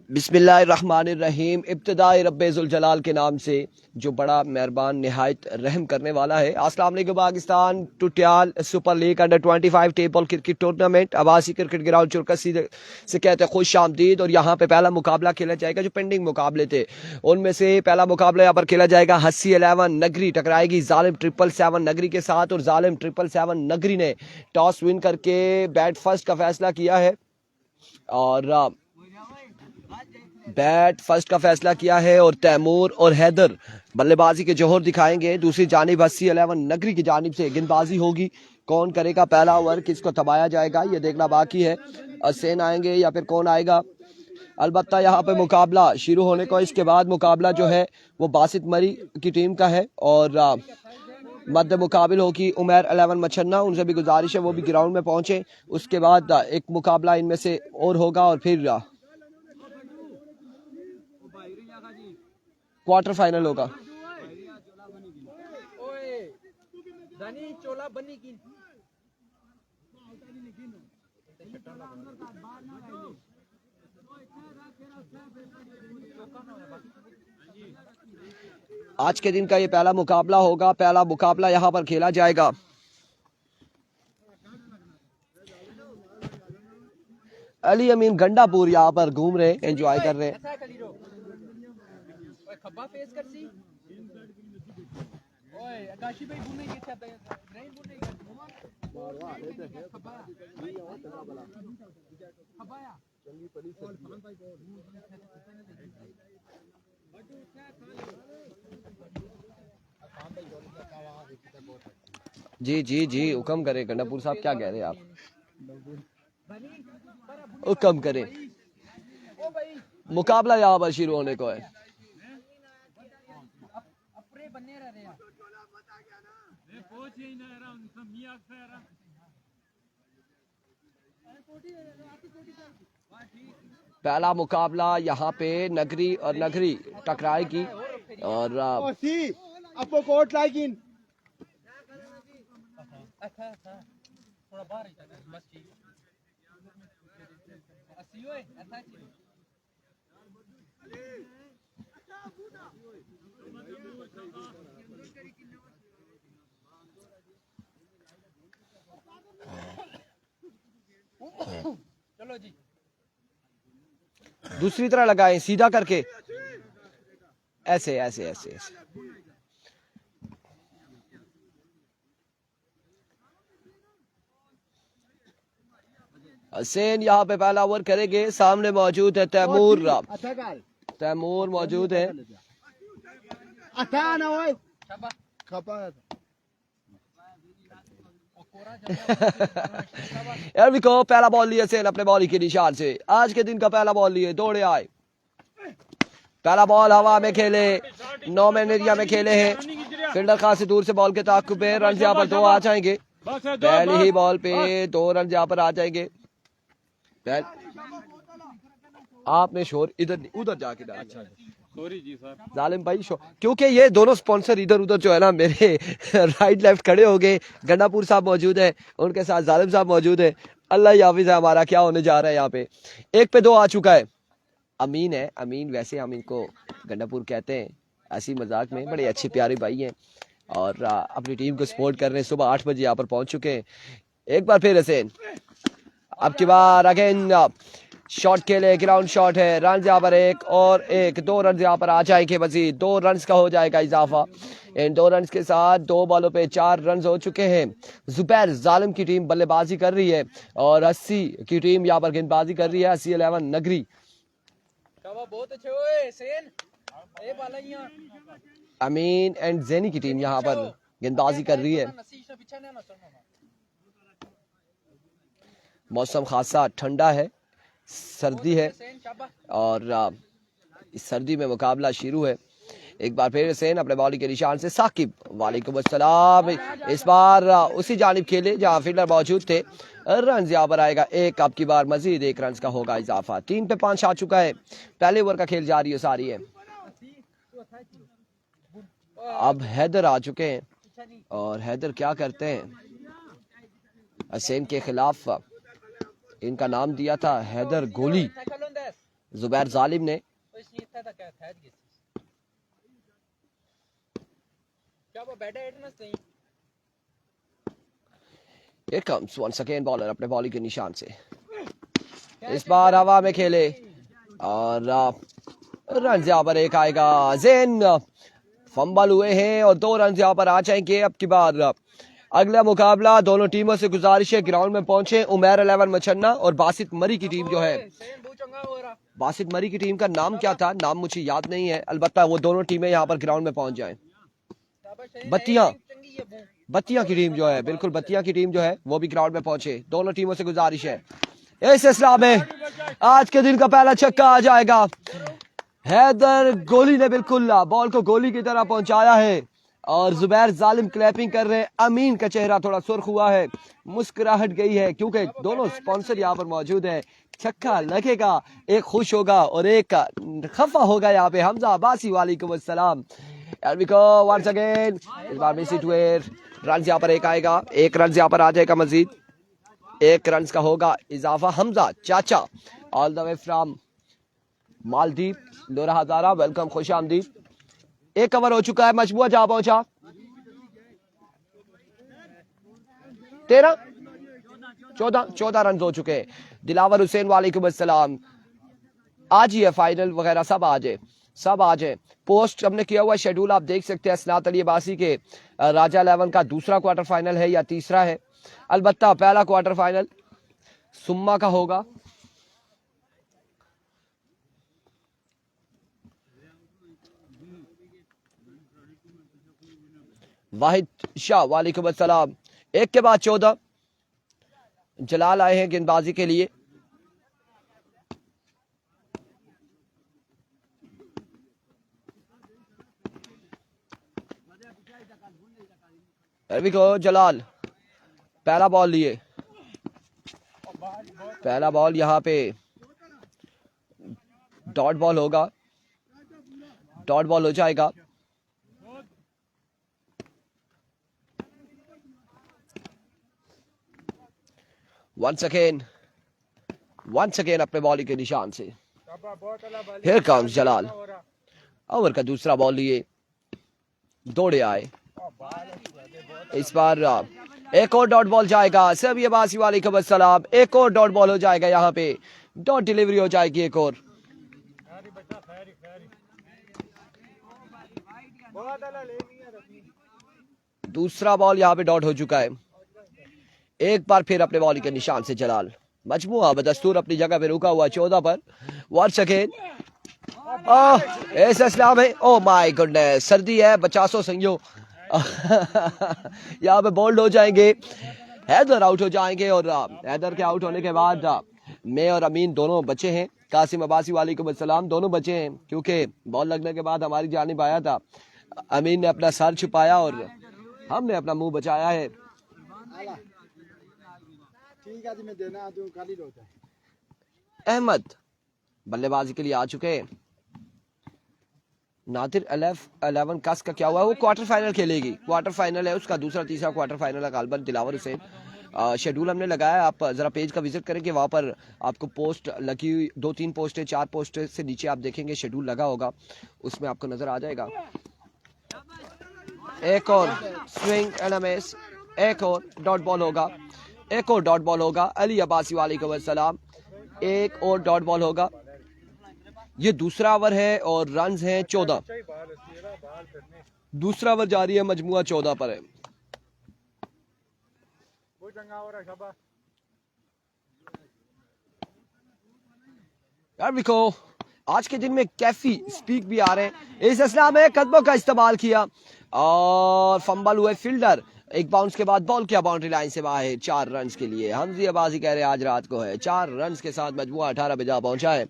बिस्मिल्लाहिर्रहमानिर्रहीम। इब्तिदाई रब्बुल जलाल के नाम से जो बड़ा मेहरबान निहायत रहम करने वाला है। अस्सलाम वालेकुम। पाकिस्तान टुटियाल super league under 25 tape ball cricket tournament आवासी क्रिकेट ग्राउंड चुरकसी से कहते हैं खुश आमदीद। और यहाँ पे पहला मुकाबला खेला जाएगा। जो पेंडिंग मुकाबले थे उनमें से पहला मुकाबला यहाँ पर खेला जाएगा। हस्सी 11 नगरी टकराएगी जालिम 777 नगरी के साथ। और जालिम 777 नगरी ने टॉस विन करके बैट फर्स्ट का फैसला किया है और तैमूर और हैदर बल्लेबाजी के जोहर दिखाएंगे। दूसरी जानिब हस्सी 11 नगरी की जानिब से गेंदबाजी होगी। कौन करेगा पहला ओवर, किसको थमाया जाएगा, ये देखना बाकी है। हसैन आएंगे या फिर कौन आएगा। अलबत्ता यहाँ पे मुकाबला शुरू होने को इसके बाद मुकाबला जो है वो बासित मरी की टीम का है और मध्य मुकाबिल होगी उमैर 11 मछन्ना। उनसे भी गुजारिश है वो भी ग्राउंड में पहुंचे। उसके बाद एक मुकाबला इनमें से और होगा और फिर क्वार्टर फाइनल होगा। आज के दिन का ये पहला मुकाबला होगा। पहला मुकाबला यहाँ पर खेला जाएगा। अली अमीन गंडापुर यहाँ पर घूम रहे, एंजॉय कर रहे हैं। जी जी जी, हुक्म करें गंडापुर साहब, क्या कह रहे हैं आप? हुक्म करें। मुकाबला यहाँ पर शुरू होने को है। पहला मुकाबला यहाँ पे नगरी और नगरी टकराएगी और चलो जी दूसरी तरह लगाएं सीधा करके, ऐसे ऐसे ऐसे ऐसे। हसैन यहाँ पे पहला ओवर करेंगे। सामने मौजूद है तैमूर। तैमूर मौजूद है। को पहला बॉल लिए हसैन अपने बॉलिंग के निशान से। आज के दिन का पहला बॉल लिए, दौड़े आए। पहला बॉल हवा में खेले, 9 मैन एरिया में खेले हैं। फील्डर खास दूर से बॉल के ताक़ुब पे रन यहाँ पर 2 आ जाएंगे। पहली ही बॉल पे 2 रन यहाँ पर आ जाएंगे। आपने शोर इधर उधर जाके डाला। सॉरी जी सर, जालिम भाई क्योंकि ये दोनों स्पॉन्सर इधर उधर जो है ना मेरे राइट लेफ्ट खड़े हो गए। गंडापुर साहब मौजूद है, उनके साथ जालिम साहब मौजूद है। अल्लाह हाफिज है हमारा। क्या होने जा रहा है यहाँ पे? 1 पे 2 आ चुका है। अमीन है, अमीन वैसे हम इनको गंडापुर कहते हैं ऐसी मजाक में। बड़े अच्छे प्यारे भाई हैं और अपनी टीम को सपोर्ट कर रहे हैं। सुबह 8 बजे यहाँ पर पहुंच चुके हैं। एक बार फिर हसैन, अब की बार अगेन शॉट खेले, ग्राउंड शॉट है। रन यहाँ पर 1 और 1, 2 रन यहाँ पर आ जाएंगे। मजीद 2 रन का हो जाएगा इजाफा। इन 2 रन के साथ 2 बॉलों पे 4 रन हो चुके हैं। जुबैर जालिम की टीम बल्लेबाजी कर रही है और 80 की टीम यहाँ पर गेंदबाजी कर रही है। हस्सी 11 नगरी। अमीन एंड जैनी की टीम यहाँ पर गेंदबाजी कर रही है। मौसम खासा ठंडा है, सर्दी है और इस सर्दी में मुकाबला शुरू है। एक बार फिर हसैन अपने बॉलिंग के निशान से। साकिब वालेकुम अस्सलाम। इस बार उसी जानिब खेले जहां फील्डर मौजूद थे। रन यहाँ पर आएगा 1। अब की बार मजीद 1 रन का होगा इजाफा। 3 पे 5 आ चुका है। पहले ओवर का खेल जारी है सारी है। अब हैदर आ चुके हैं और हैदर क्या करते हैं, हसैन के खिलाफ इनका नाम दिया था हैदर गोली। जुबैर जालिम ने। Here comes once again bowler अपने बॉलिंग के निशान से, इस बार हवा में खेले और रन यहाँ पर एक आएगा। जैन फंबल हुए हैं और 2 रन यहाँ पर आ जाएंगे। अब की बार अगला मुकाबला दोनों टीमों से गुजारिश है ग्राउंड में पहुंचे उमैर 11 मछन्ना और बासित मरी की टीम जो है। बासित मरी की टीम का नाम क्या था, नाम मुझे याद नहीं है, अलबत्ता वो दोनों टीमें यहाँ पर ग्राउंड में पहुंच जाएं। बत्तियां की टीम जो है, बिल्कुल बत्तियां की टीम जो है वो भी ग्राउंड में पहुंचे। दोनों टीमों से गुजारिश है इस सिलसिला में आज के दिन का पहला छक्का आ जाएगा। हैदर गोली ने बिल्कुल बॉल को गोली की तरह पहुंचाया है और जुबैर जालिम क्लैपिंग कर रहे हैं। अमीन का चेहरा थोड़ा सुर्ख हुआ है, मुस्कुराहट गई है क्योंकि दोनों स्पॉन्सर यहाँ पर मौजूद है। छक्का लगेगा, एक खुश होगा और एक खफा होगा यहाँ पे। हमजा अब्बासी वालेकुम अस्सलाम। वंस अगेन इस बार मिस इट वेयर रन यहाँ पर एक आएगा, 1 रन यहाँ पर आ जाएगा मजीद, 1 रन का होगा इजाफा। हमजा चाचा all the way from Maldives Lora Hazara, welcome, खुश आमदीद। 1 ओवर हो चुका है, मजबूआ जहां पहुंचा 14 रन हो चुके हैं। दिलावर हुसैन वालेकुम अस्सलाम। आज ही है फाइनल वगैरह, सब आज है। पोस्ट हमने किया हुआ शेड्यूल आप देख सकते हैं। असनात अली अब्बासी के राजा 11 का दूसरा क्वार्टर फाइनल है या तीसरा है, अलबत्ता पहला क्वार्टर फाइनल सुम्मा का होगा। वाहिद शाह वालेकुम अस्सलाम। 1 के बाद 14 जलाल आए हैं गेंदबाजी के लिए। जलाल पहला बॉल लिए, पहला बॉल यहाँ पे डॉट बॉल होगा, डॉट बॉल हो जाएगा। वंस अगेन अपने बॉलिंग के निशान से हियर कम्स जलाल। ओवर का दूसरा बॉल लिए, दौड़े आए। इस बार एक और डॉट बॉल जाएगा। सभी अब्बासी वालेकुम अस्सलाम। एक और डॉट बॉल हो जाएगा, यहाँ पे डॉट डिलीवरी हो जाएगी एक और। दूसरा बॉल यहाँ पे डॉट हो चुका है। एक बार फिर अपने बॉलिंग के निशान से जलाल। मजमुआ बदस्तूर अपनी जगह पे रुका हुआ 14 पर। वंस अगेन ऐसा इस्लाम है। ओ माय गुडनेस, सर्दी है, 50 संयो यहाँ पे बोल्ड हो जाएंगे। हैदर आउट हो जाएंगे और हैदर के आउट होने के बाद मैं और अमीन दोनों बचे हैं। कासिम अब्बासी वालेकुम अस्सलाम। दोनों बचे हैं क्योंकि बॉल लगने के बाद हमारी जानिब आया था। अमीन ने अपना सर छुपाया और हमने अपना मुंह बचाया है। अहमद बल्लेबाजी के लिए आ चुके हैं। नादिर 11 कस का क्या हुआ है, वो क्वार्टर फाइनल खेलेगी। क्वार्टर फाइनल है उसका, दूसरा तीसरा क्वार्टर फाइनल है। गालबन दिलावर हुसैन। शेड्यूल हमने लगाया, आप जरा पेज का विजिट करेंगे, वहां पर आपको पोस्ट लगी हुई 2-3 पोस्टें 4 पोस्टें से नीचे आप देखेंगे शेड्यूल लगा होगा, उसमें आपको नजर आ जाएगा। एक और स्विंग एंड मिस, एक और डॉट बॉल होगा, एक और डॉट बॉल होगा। अली अब्बासी वालेकुम अस्सलाम। एक और डॉट बॉल होगा। ये दूसरा ओवर है और रन्स हैं 14। दूसरा ओवर जारी है, मजमुआ 14 पर है। यार देखो आज के दिन में कैफी स्पीक भी आ रहे हैं। इस असला में कदमों का इस्तेमाल किया और फंबल हुए फील्डर। एक बाउंस के बाद बॉल किया बाउंड्री लाइन से बाहर 4 रन के लिए। हमजी अब्बासी कह रहे हैं आज रात को है। 4 रन के साथ मजमुआ 18 पे जा पहुंचा है।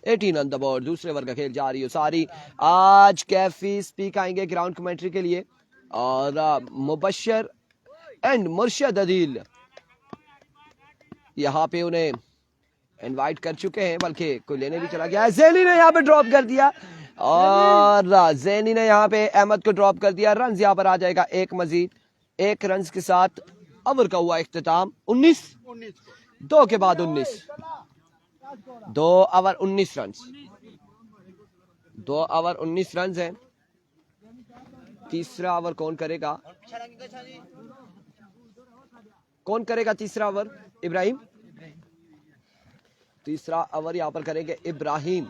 18 ऑन द बोर्ड। दूसरे ओवर का खेल जारी है सारी। आज कैफी स्पीक आएंगे ग्राउंड कमेंट्री के लिए और मुबशर एंड मुर्शद अदील यहाँ पे उन्हें इनवाइट कर चुके हैं, बल्कि कोई लेने भी चला गया है। ज़ैनी ने यहाँ पे ड्रॉप कर दिया और ज़ैनी ने यहाँ पे अहमद को ड्रॉप कर दिया। रन यहाँ पर आ जाएगा एक मजीद। 1 रन के साथ ओवर का हुआ इख्तिताम। 19 2 के बाद 19। 2 ओवर 19 रन, 2 ओवर 19 रन है। तीसरा ओवर कौन करेगा? कौन करेगा तीसरा ओवर? इब्राहिम। तीसरा ओवर यहाँ पर करेंगे इब्राहिम।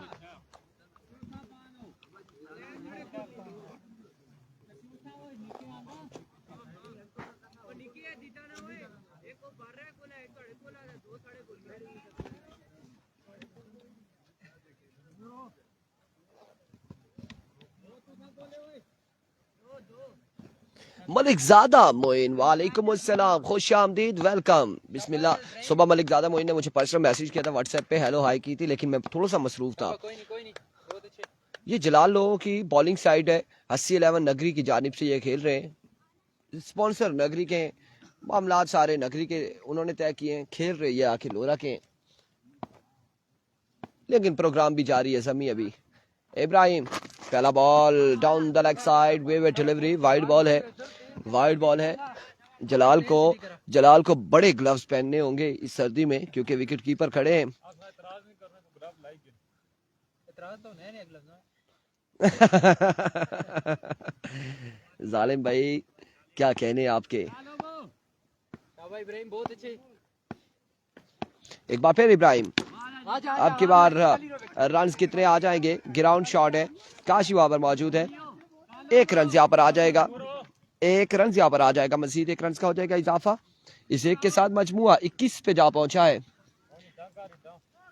मलिकजादा मोइन, वालेकुम अस्सलाम, खुश आमदीद, वेलकम, बिस्मिल्लाह। सुबह मलिकजादा मोइन ने मुझे पर्सनल मैसेज किया था व्हाट्सएप पे, हेलो हाई की थी, लेकिन मैं थोड़ा सा मसरूफ था। ये जलाल लोगों की बॉलिंग साइड है, 80-11 नगरी की जानिब से ये खेल रहे हैं। स्पॉन्सर नगरी के, मामलात सारे नगरी के उन्होंने तय किए हैं। खेल रहे ये आके लोरा के, लेकिन प्रोग्राम भी जारी है समी। अभी इब्राहिम, पहला ball down the leg side, way delivery, wide ball है, वाइड बॉल है। जलाल को बड़े ग्लव्स पहनने होंगे इस सर्दी में, क्योंकि विकेट कीपर खड़े हैं। जालिम भाई क्या कहने आपके। बहुत अच्छे। एक बार फिर इब्राहिम, अब की बार रन कितने आ जाएंगे? ग्राउंड शॉट है, काशी वहां पर मौजूद है। 1 रन यहाँ पर आ जाएगा, 1 रन यहाँ पर आ जाएगा, मजीद 1 रन का हो जाएगा इजाफा। इस एक के साथ मजमुआ 21 पे जा पहुंचा है।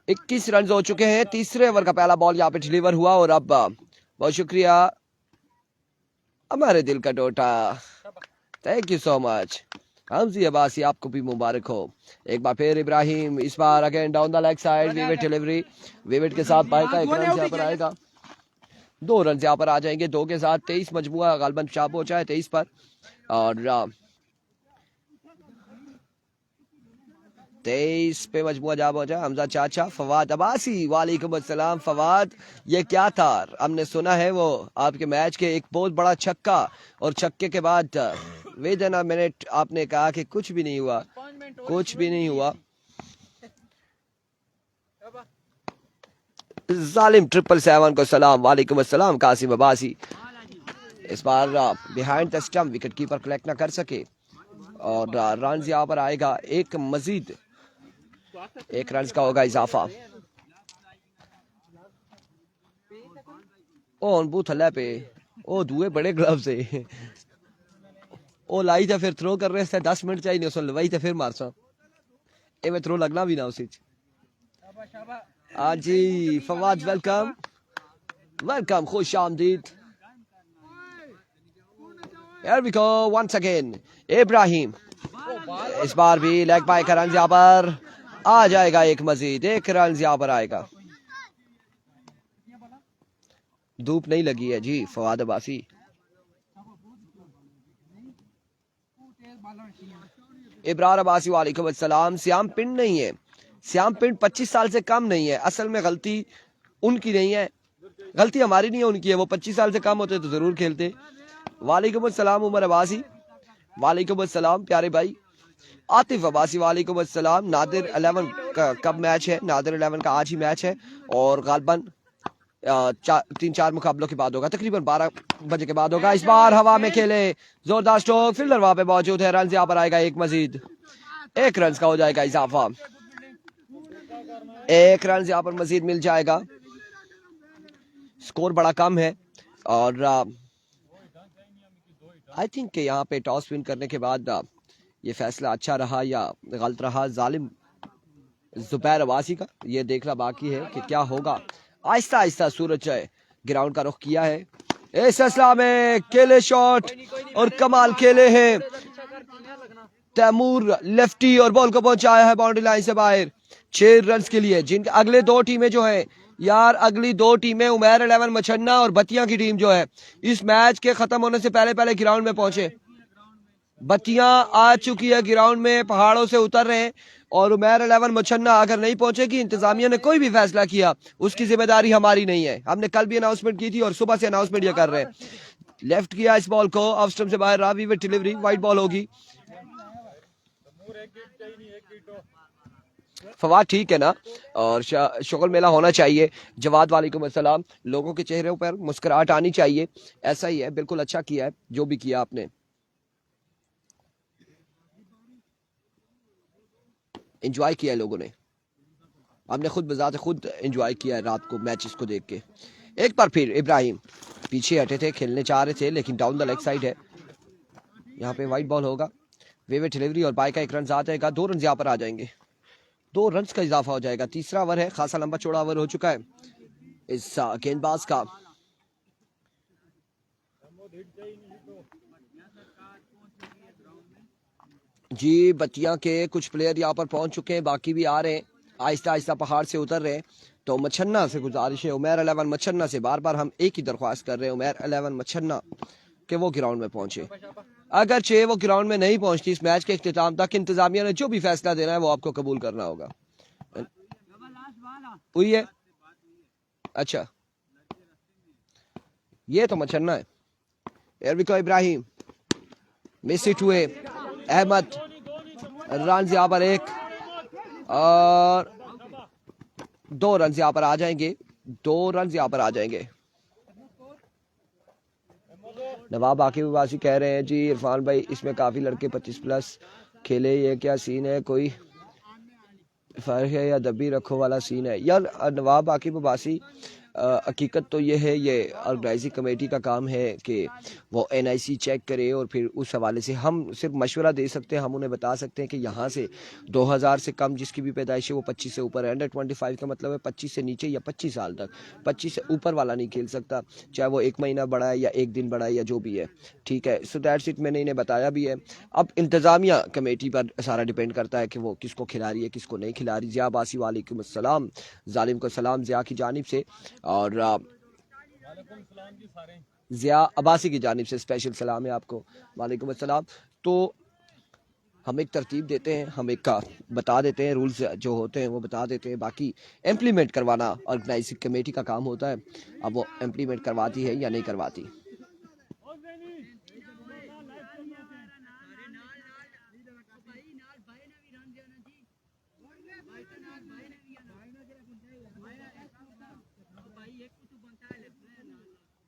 21 रन हो चुके हैं। तीसरे ओवर का पहला बॉल यहाँ पे डिलीवर हुआ और अब बहुत शुक्रिया हमारे दिल का टोटा, thank you so much Hamzi Abbasi, आपको भी मुबारक हो। एक बार फिर इब्राहिम, इस बार again down the leg side, विविट डिलीवरी, विविट के साथ बाइक का 1 रन यहाँ पर आएगा। 2 रन यहाँ पर आ जाएंगे, 2 के साथ 23 मजमुआ गालबन शाह पहुंचा है 23 पर। और 23 पे मजमुआ जा पहुंचा हमजा चाचा। फवाद अब्बासी, वालेकुम अस्सलाम फवाद। ये क्या था? हमने सुना है वो आपके मैच के एक बहुत बड़ा छक्का, और छक्के के बाद विद इन मिनट आपने कहा कि कुछ भी नहीं हुआ, कुछ भी नहीं हुआ। जालिम 777 को सलाम, वालेकुम अस्सलाम कासिम अब्बासी। इस बार behind the stump wicket keeper collect ना कर सके, और रन यहाँ पर आएगा एक मजीद, 1 रन का होगा इजाफा। ओ अनबू थल्ले पे ओ दुए बड़े ग्लव से ओ लाई तो फिर थ्रो कर रहे थे, 10 मिनट चाहिए उस लवाई तो फिर मारसा ए में थ्रो लगना भी ना उसी। हाँ जी फवाद, वेलकम वेलकम, खुश आमदीद। Here we go once again, Ibrahim. इस बार भी लेग बाय का रन यहाँ पर आ जाएगा, एक मजीद 1 रन यहाँ पर आएगा। धूप नहीं लगी है जी फवाद अब्बासी। इब्रार अब्बासी, वालेकुम अस्सलाम। श्याम पिंड नहीं है, श्याम पिंड 25 साल से कम नहीं है। असल में गलती उनकी नहीं है, गलती हमारी नहीं है, उनकी है। वो 25 साल से कम होते तो जरूर खेलते। वालेकुम अस्सलाम उमर अब्बासी, वालेकुम अस्सलाम प्यारे भाई। आतिफ अब्बासी, वालेकुम अस्सलाम। नादिर 11 का कब मैच है? नादिर 11 का आज ही मैच है, और गालबन 3-4 मुकाबलों के बाद होगा, तकरीबन 12 बजे के बाद होगा। इस बार हवा में खेले, जोरदार स्ट्रोक, फील्डर वहां पे मौजूद है। रन यहाँ पर आएगा एक मजीद, 1 रन का हो जाएगा इजाफा, 1 रन यहाँ पर मजीद मिल जाएगा। स्कोर बड़ा कम है, और आई थिंक कि यहाँ पे टॉस विन करने के बाद ये फैसला अच्छा रहा या गलत रहा जालिम जुबैर अब्बासी का, ये देखना बाकी है कि क्या होगा। आहिस्ता आहिस्ता सूरज ग्राउंड का रुख किया है। इस फैसला में केले शॉट और कमाल खेले हैं तैमूर, लेफ्टी, और बॉल को पहुंचाया है बाउंड्री लाइन से बाहर 6 रन के लिए। जिनके अगले 2 टीमें जो है यार, अगली 2 टीमें उमैर 11 मछन्ना और बतिया की टीम जो है, इस मैच के खत्म होने से पहले पहले ग्राउंड में पहुंचे। बतिया आ चुकी है ग्राउंड में, पहाड़ों से उतर रहे हैं, और उमैर 11 मछन्ना अगर नहीं पहुंचेगी, इंतजामिया ने कोई भी फैसला किया उसकी जिम्मेदारी हमारी नहीं है। हमने कल भी अनाउंसमेंट की थी और सुबह से अनाउंसमेंट ये कर रहे हैं। लेफ्ट किया इस बॉल को, ऑफ स्टंप से बाहर, Ravi with delivery, wide ball होगी। फवाद ठीक है ना? और शुक्र मेला होना चाहिए। जवाद वालेकुम अस्सलाम। लोगों के चेहरों पर मुस्कुराहट आनी चाहिए, ऐसा ही है। बिल्कुल अच्छा किया है जो भी किया आपने, एंजॉय किया है लोगों ने। आपने खुद बजाते खुद एंजॉय किया है रात को मैच इसको देख के। एक बार फिर इब्राहिम पीछे हटे थे, खेलने चाह रहे थे, लेकिन डाउन द लेग साइड है। यहाँ पे वाइट बॉल होगा, वेवे डिलीवरी और बाय का एक रन आ जाएगा। 2 रन यहाँ पर आ जाएंगे, 2 रन का इजाफा हो जाएगा। तीसरा ओवर है, खासा लंबा चौड़ा ओवर हो चुका है इस गेंदबाज का। जी बतिया के कुछ प्लेयर यहाँ पर पहुंच चुके हैं, बाकी भी आ रहे हैं, आहिस्ता आहिस्ता पहाड़ से उतर रहे हैं। तो मच्छन्ना से गुजारिश है, उमर 11 मच्छन्ना से बार बार हम एक ही दरख्वास्त कर रहे हैं, उमर 11 मच्छन्ना कि वो ग्राउंड में पहुंचे। अगर वो ग्राउंड में नहीं पहुंचती इस मैच के इख्तिताम तक, इंतजामिया ने जो भी फैसला देना है वो आपको कबूल करना होगा। हुई है? अच्छा, ये तो मच्छन्ना है। इब्राहिम मिस इट हुए, अहमद रन यहाँ पर 1 और 2 रन यहाँ पर आ जाएंगे, 2 रन यहाँ पर आ जाएंगे। नवाब आकिब वासी कह रहे हैं जी इरफान भाई इसमें काफ़ी लड़के 25+ खेले, ये क्या सीन है, कोई फर्क है या दबी रखो वाला सीन है? यार नवाब आकिब वासी, हकीकत तो ये है, ये ऑर्गेनाइजिंग कमेटी का काम है कि वो एनआईसी चेक करे और फिर उस हवाले से हम सिर्फ मशवरा दे सकते हैं। हम उन्हें बता सकते हैं कि यहाँ से 2000 से कम जिसकी भी पैदाइश है वो 25 से ऊपर है। अंडर 25 का मतलब है 25 से नीचे या 25 साल तक, 25 से ऊपर वाला नहीं खेल सकता, चाहे वो 1 महीना बड़ा है या 1 दिन बड़ा है या जो भी है, ठीक है। सो दैट्स इट, मैंने इन्हें बताया भी है। अब इंतज़ामिया कमेटी पर सारा डिपेंड करता है कि वो किसको खिला रही है किसको नहीं खिला रही। ज़िया अब्बासी वालेकुम अस्सलाम, जालिम को सलाम ज़िया की जानिब से, और ज़िया अब्बासी की जानिब से स्पेशल सलाम है आपको। वालेकुम अस्सलाम। तो हम एक तरतीब देते हैं, हम एक का बता देते हैं, रूल्स जो होते हैं वो बता देते हैं, बाकी इम्प्लीमेंट करवाना ऑर्गेनाइजिंग कमेटी का काम होता है। अब वो इम्प्लीमेंट करवाती है या नहीं करवाती।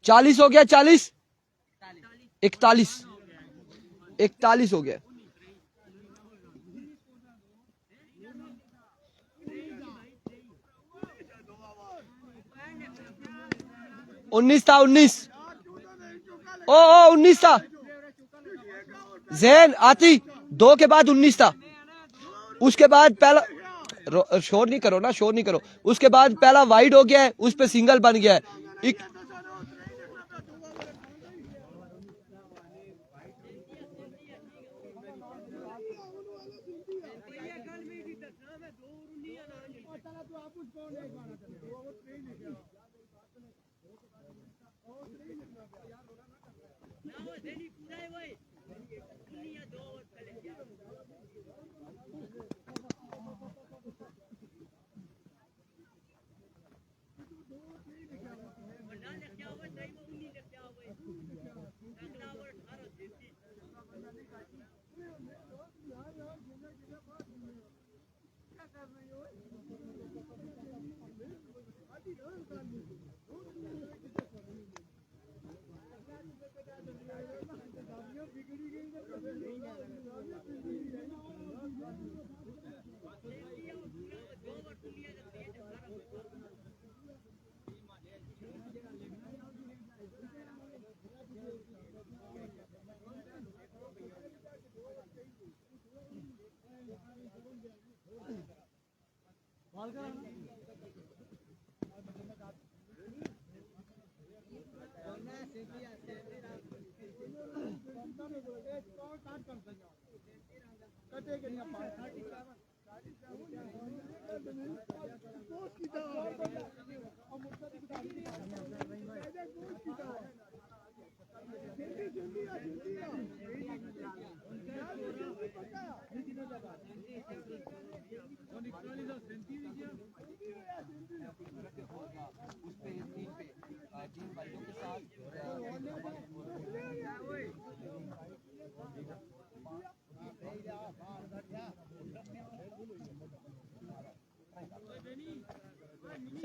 चालीस हो गया, 40 41 41 हो गया। 19 था, 19 ओ 19 था। जैन आती 2 के बाद 19 था, उसके बाद पहला शोर नहीं करो ना, शोर नहीं करो। उसके बाद पहला वाइड हो गया है, उस पे सिंगल बन गया है।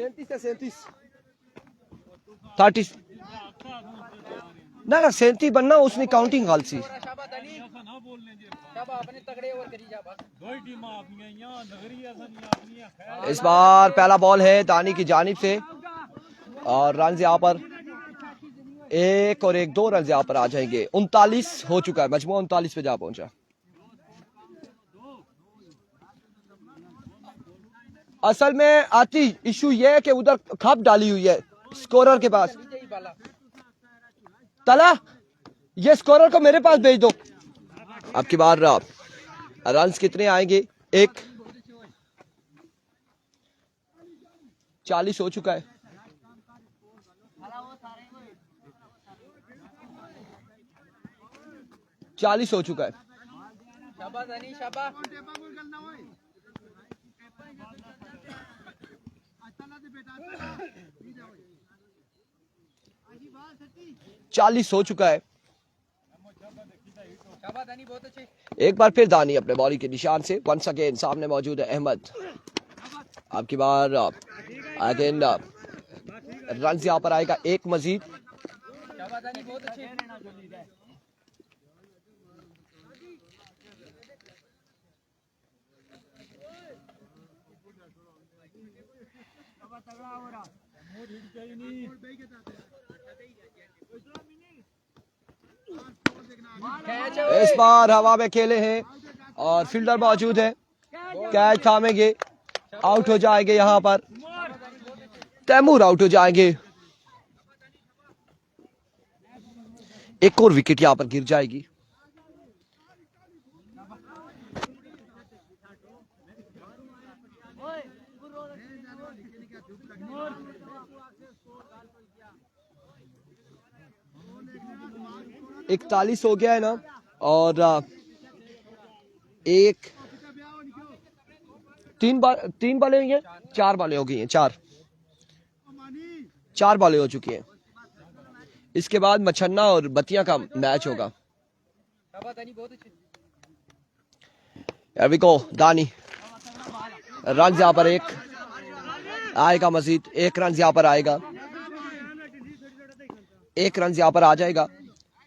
37 से 37 30 ना ना 37 बनना उसने काउंटिंग गाल सी। इस बार पहला बॉल है दानी की जानिब से और रन यहाँ पर 1 और 1 2 रन यहाँ पर आ जाएंगे। 39 हो चुका है, मजमू 39 पे जा पहुंचा। असल में आती इशू ये है कि उधर खप डाली हुई है स्कोरर के पास। तला ये स्कोरर को मेरे पास भेज दो। अब की बार रन्स कितने आएंगे? 1 40 हो चुका है। चालीस हो चुका है। चालीस हो चुका है। एक बार फिर दानी अपने बॉडी के निशान से वंस अगेन सामने मौजूद है अहमद। आपकी बार अगेन रन यहां पर आएगा 1 मजीद। इस बार हवा में खेले हैं और फील्डर मौजूद है, कैच थामेंगे, आउट हो जाएंगे। यहां पर तैमूर आउट हो जाएंगे। एक और विकेट यहां पर गिर जाएगी। इकतालीस हो गया है ना, और एक 3 बॉलें हुई हैं, 4 बॉलें हो गई हैं, 4 बॉलें हो चुकी हैं। इसके बाद मछन्ना और बतिया का मैच होगा। दानी रन यहां पर 1 आएगा, मजीद 1 रन यहां पर आएगा, 1 रन यहां पर आ जाएगा।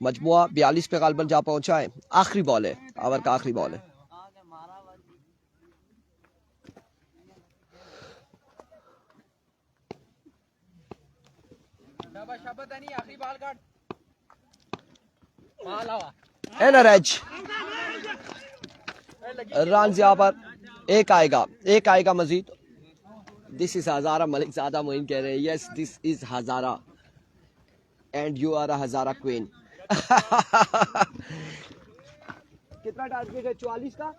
मजमुआ 42 पे गालबन जा पहुंचा है। आखिरी बॉल है, ओवर का आखिरी बॉल है। एनआरएच रन यहां पर 1 आएगा, 1 आएगा मजीद। This is Hazara. मलिक ज़ादा मोइन कह रहे हैं yes this is Hazara and you are a Hazara queen. कितना टारगेट है? 44 का।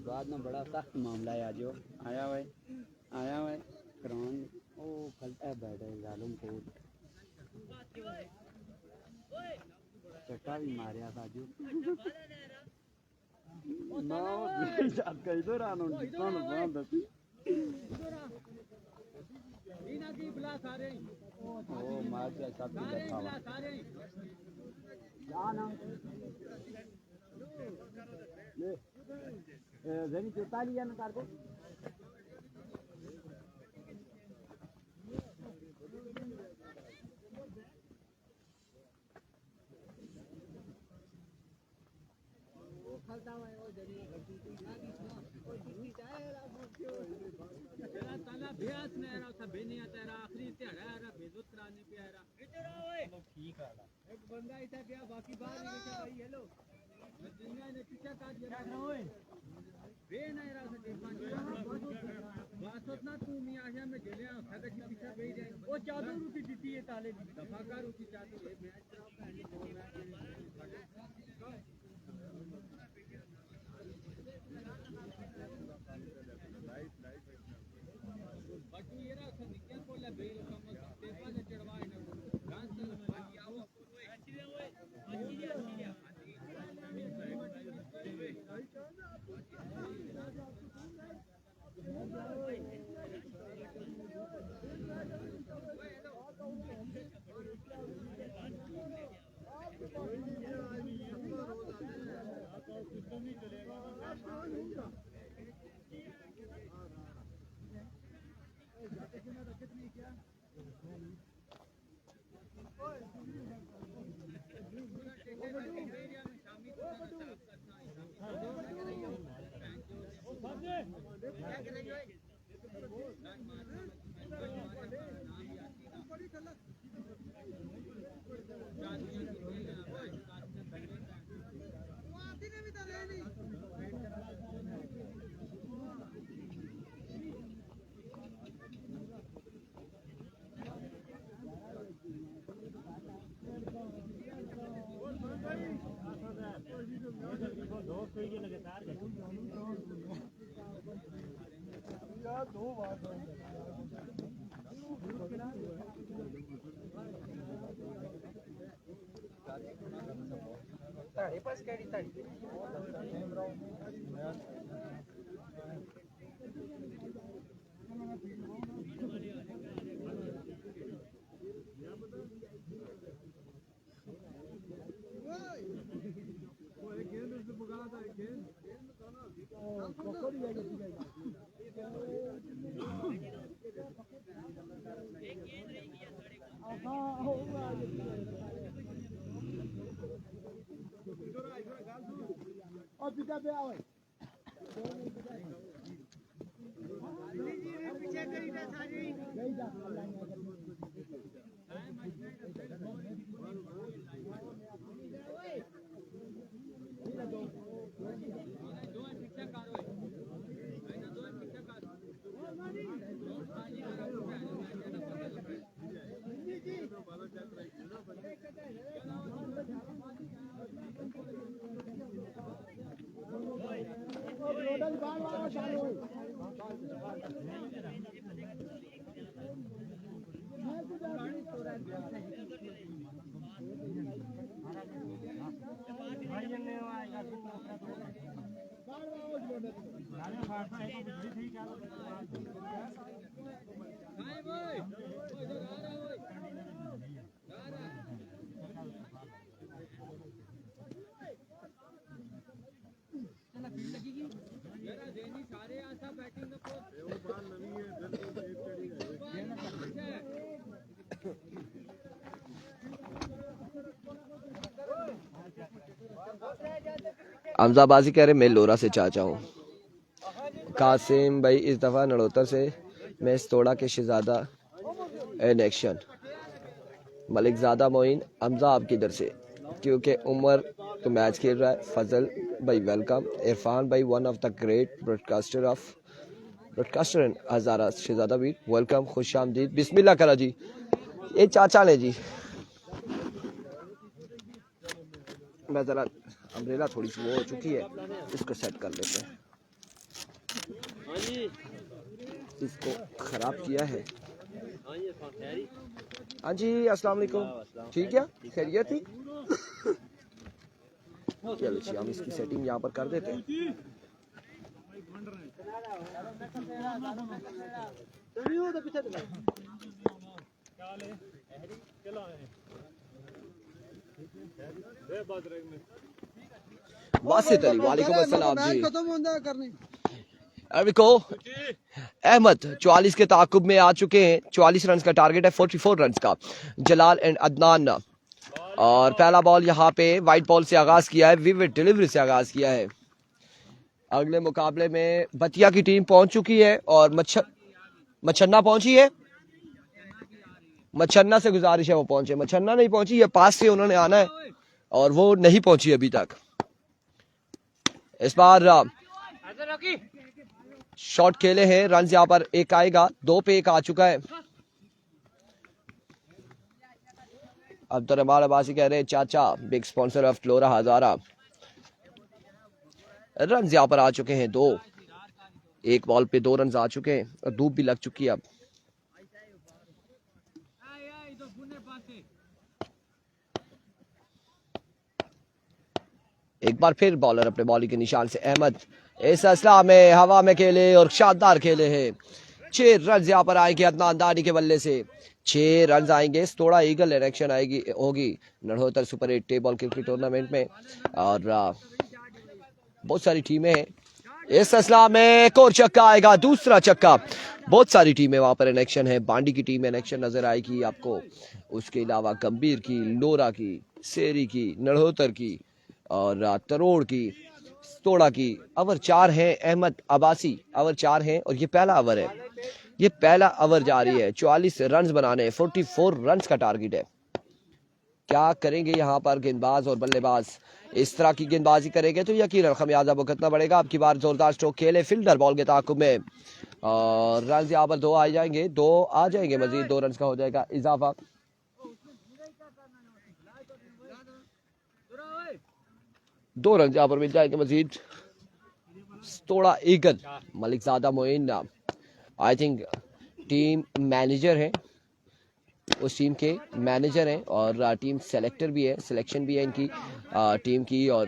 बाद में बड़ा सख्त मामला है। आज आया हुआ करान ओ खलता है बैठे जालम को चट्टा भी मारिया था जो ना जात का इधर आना कौन बंद थी इना की बुला सारे ओ मार के सब की बुला सारे जाना ले जनी 44 या ना कर दो खलता है वो जनी तेरा ताला भ्यास में रहा था बेनिया तेरा आखिरी तेरा बेइज्जत कराने पे आ रहा एक बंदा इधर गया बाकी बाहर ही गया भाई हेलो दुनिया ने पीछे काट दिया वे नहीं रहा सके बात ना तू मी आशा में गेले खाते की पीछे गई जाए वो चादर रुकी जीती है ताले दफाकार रुकी चादर है मैच बाकी ये रहा क्या बोला बेल कम पेपर ने चढ़वाए ना डांस कर बाकी आओ ताड़ी पास कैडी ताड़ी और पीछे पे आओ पीछे करी ना सारी गई जा हमजाबाजी कह रहे मैं लोरा से चाचा हूँ। कासिम भाई इस दफ़ा नड़ोतर से, मैच तोड़ा के शहजादा एन एक्शन। मलिकजादा मोइन हमजा आप किधर से, क्योंकि उमर तो मैच खेल रहा है। फजल भाई वेलकम। इरफान भाई one of the great broadcaster and Hazara Shahzada भी वेलकम, खुश आमदीद। बिस्मिल्लाह करा जी, ये चाचा ने जी। मैं ज़रा अम्ब्रेला थोड़ी सी वो हो चुकी है, इसको सेट कर लेते हैं। इसको खराब किया है। हाँ जी अस्सलाम वालेकुम, ठीक है, खैरियत थी। चलो जी हम इसकी सेटिंग यहाँ पर कर देते हैं। वासित अली वालेकुम अस्सलाम जी। अरबिको अहमद 44 के ताकुब में आ चुके हैं। 44 रन का टारगेट है, 44 रन का। जलाल एंड अदनान, और पहला बॉल यहाँ पे वाइट बॉल से आगाज किया है, विविड डिलीवरी से आगाज किया है। अगले मुकाबले में बतिया की टीम पहुंच चुकी है और मच्छन्ना पहुंची है। मच्छन्ना से गुजारिश है वो पहुंचे, मच्छन्ना नहीं पहुंची, ये पास से उन्होंने आना है और वो नहीं पहुंची अभी तक। इस बार शॉट खेले हैं, रन यहाँ पर एक आएगा, 2 पे 1 आ चुका है। अब तो हमारे बासी कह रहे हैं चाचा, big sponsor of flora Hazara. Run यहाँ पर आ चुके हैं 2, 1 बॉल पे 2 रन आ चुके हैं और धूप भी लग चुकी है। अब एक बार फिर बॉलर अपने बॉलिंग के निशान से अहमद, इस असला में हवा में खेले और शानदार खेले हैं। 6 रन यहाँ पर आएंगे अदनान दानी के बल्ले से, 6 रन आएंगे। थोड़ा ईगल इलेक्शन आएगी होगी नड़होतर सुपर 8 टेबल क्रिकेट टूर्नामेंट में और बहुत सारी टीमें हैं। इस असला में एक और छक्का आएगा, दूसरा छक्का। बहुत सारी टीमें वहां पर इलेक्शन है, बांडी की टीम इलेक्शन नजर आएगी आपको, उसके अलावा गंभीर की, लोरा की, सेरी की, नड़होतर की और तरोड़ की, तोड़ा की। ओवर 4 है, अहमद अब्बासी ओवर 4 है और ये पहला ओवर है, ये पहला ओवर जा रही है। 44 रन बनाने, 44 रन का टारगेट है। क्या करेंगे यहाँ पर गेंदबाज और बल्लेबाज? इस तरह की गेंदबाजी करेंगे तो यकीनन खमियाजा भुगतना पड़ेगा। अब की बार जोरदार स्ट्रोक खेले फील्डर बॉल के ताकुब में और रन यहाँ पर 2 आ जाएंगे, 2 आ जाएंगे, मजीद 2 रन का हो जाएगा इजाफा। 2 रन यहाँ पर मिल जाएंगे मजीद। थोड़ा ईगल Malikzada Moin I think team manager है, उस टीम के मैनेजर हैं और टीम सेलेक्टर भी है, सिलेक्शन भी है इनकी टीम की और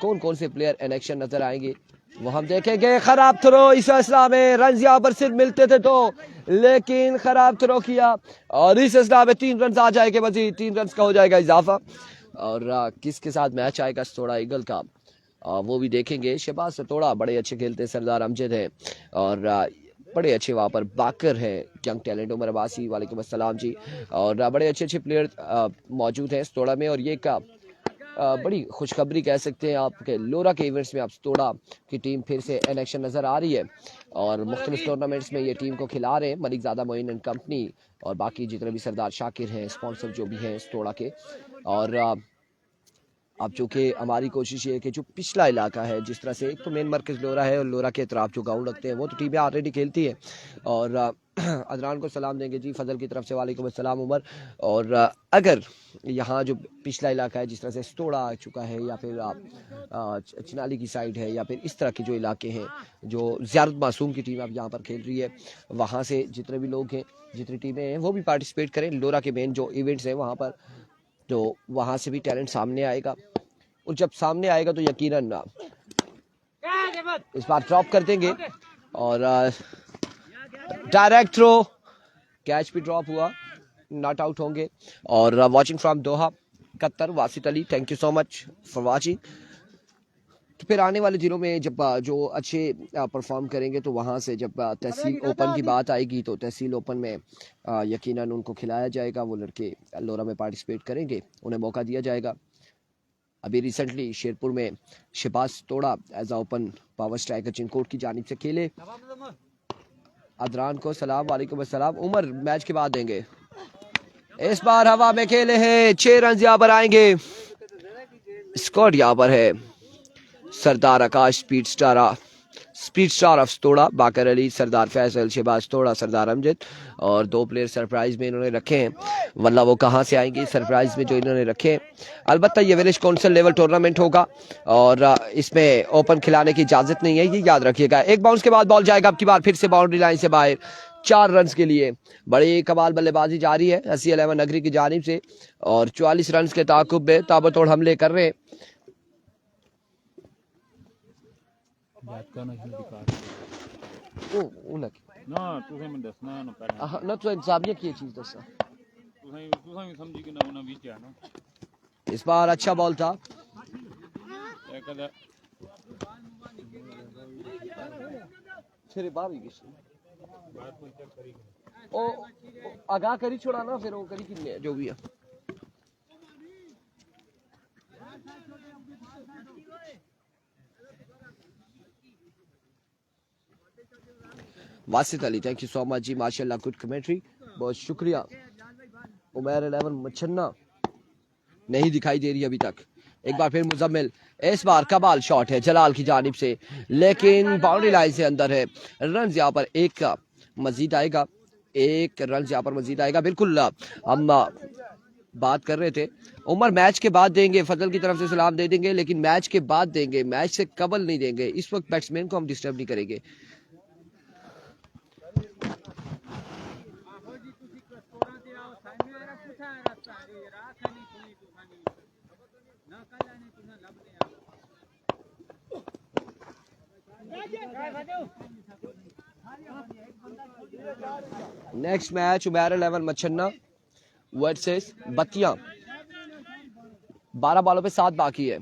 कौन कौन से प्लेयर इलेक्शन नजर आएंगे वो हम देखेंगे। खराब थ्रो, इस असला में रन यहाँ पर सिर्फ मिलते थे 2 लेकिन खराब थ्रो किया और इस असला में 3 रन आ जाएंगे मजीद, 3 रन का हो जाएगा इजाफा। और किसके साथ मैच आएगा थोड़ा ईगल का वो भी देखेंगे। शहबाज सतोड़ा बड़े अच्छे खेलते हैं, सरदार अमजद है और बड़े अच्छे वहाँ पर बाकर है, यंग टैलेंट उमर अब्बासी, वालेकुम अस्सलाम जी। और बड़े अच्छे अच्छे प्लेयर मौजूद हैं तोड़ा में और ये का बड़ी खुशखबरी कह सकते हैं आपके लोरा के इवेंट्स में अब तोड़ा की टीम फिर से इन एक्शन नज़र आ रही है और मुख्तलिफ टूर्नामेंट्स में ये टीम को खिला रहे हैं मलिकजादा मोइन एंड कंपनी और बाकी जितने भी सरदार शाकिर हैं स्पॉन्सर जो भी हैं तोड़ा के। और अब चूँकि हमारी कोशिश ये है कि जो पिछला इलाका है, जिस तरह से एक तो मेन मरकज़ लोरा है और लोरा के अतराफ जो गाँव लगते हैं वो तो टीमें ऑलरेडी खेलती है और अदनान को सलाम देंगे जी फजल की तरफ से, वालेकुम अस्सलाम उमर। और अगर यहाँ जो पिछला इलाका है जिस तरह से स्टोड़ा आ चुका है या फिर आप चिनाली की साइड है या फिर इस तरह के जो इलाके हैं जो ज़ियारत मासूम की टीम अब यहाँ पर खेल रही है, वहाँ से जितने भी लोग हैं जितनी टीमें हैं वो भी पार्टिसिपेट करें। लोरा के मेन जो इवेंट्स हैं वहाँ पर, तो वहाँ से भी टैलेंट सामने आएगा और जब सामने आएगा तो यकीनन इस बार ड्रॉप कर देंगे और डायरेक्ट थ्रो, कैच भी ड्रॉप हुआ, नॉट आउट होंगे। और watching from Doha Qatar, वासित Ali, thank you so much for watching. तो फिर आने वाले दिनों में जब जो अच्छे परफॉर्म करेंगे तो वहाँ से जब तहसील ओपन की बात आएगी तो तहसील ओपन में यकीनन उनको खिलाया जाएगा, वो लड़के लोरा में पार्टिसिपेट करेंगे, उन्हें मौका दिया जाएगा। अभी रिसेंटली शेरपुर में शहबाज तोड़ा एज ओपन पावर स्ट्राइकर चिनकोट की जानिब से खेले। अदरान को सलाम, वालेकुम अस्सलाम। उमर मैच के बाद देंगे। इस बार हवा में खेले हैं, 6 रन यहाँ पर आएंगे। स्कोर यहाँ पर है सरदार आकाश, स्पीड स्टार ऑफ तोड़ा, बाकर अली, सरदार फैसल, शहबाज तोड़ा, सरदार अमजद और 2 प्लेयर सरप्राइज में इन्होंने रखे हैं, वल्ला वो कहाँ से आएंगे सरप्राइज में जो इन्होंने रखे हैं। अलबत्ता ये विलेज काउंसिल लेवल टूर्नामेंट होगा और इसमें ओपन खिलाने की इजाजत नहीं है, ये याद रखिएगा। एक बाउंस के बाद बॉल जाएगा अब की बार फिर से बाउंड्री लाइन से बाहर, 4 रन के लिए। बड़ी कमाल बल्लेबाजी जारी है हसी अलेवन नगरी की जानिब से और 44 रन के ताकुब में ताबड़तोड़ हमले कर रहे हैं। ना तुसें मैं दसना ना पहले ना तो इंसाबियत की चीज दसा तुसें भी समझी कि ना उन्हें बीच है ना। इस बार अच्छा बॉल था, ओ आगाह करी छोड़ा ना फिर वो करी कितने जो भी है। Wasit Ali, thank you so much ji, माशाल्लाह गुड कमेंट्री, बहुत शुक्रिया। उमर 11 मच्छन्ना नहीं दिखाई दे रही अभी तक। एक बार फिर मुजम्मिल, इस बार कमाल शॉट है जलाल की जानिब से, लेकिन बाउंड्री लाइन से अंदर है। रन यहाँ पर एक का मजीद आएगा, एक रन यहाँ पर मजीद आएगा। बिल्कुल हम बात कर रहे थे उमर मैच के बाद देंगे, फजल की तरफ से सलाम दे देंगे, लेकिन मैच के बाद देंगे, मैच से कबल नहीं देंगे। इस वक्त बैट्समैन को हम डिस्टर्ब नहीं करेंगे। नेक्स्ट मैच उमर 11 मच्छन्ना वर्सेस बत्तियां। 12 बॉलों पे 7 बाकी है।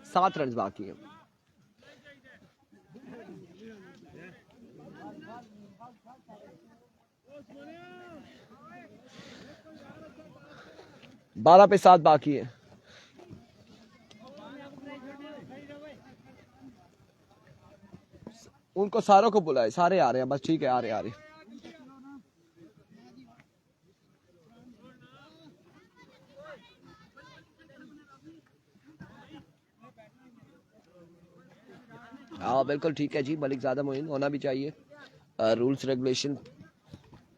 सात रन बाकी है। बारह पे 7 बाकी है। उनको सारों को बुलाए, सारे आ रहे हैं, बस ठीक है, आ रहे हाँ बिल्कुल ठीक है जी। मलिक ज़्यादा मोइन होना भी चाहिए, रूल्स रेगुलेशन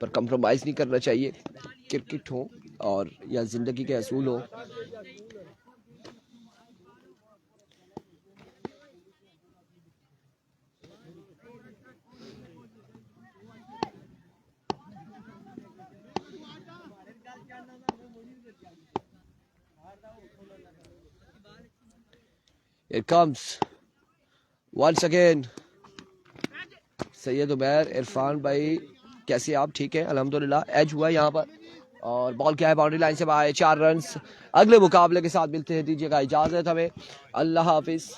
पर कंप्रोमाइज़ नहीं करना चाहिए। क्रिकेट हो और या ज़िंदगी के असूल हो। It comes once again Syed Umar. Irfan भाई कैसे आप? ठीक है अल्हम्दुलिल्लाह। एज हुआ यहाँ पर और बॉल क्या है, बाउंड्री लाइन से बाहर, 4 रन। अगले मुकाबले के साथ मिलते हैं, दीजिएगा इजाजत हमें। अल्लाह हाफिज।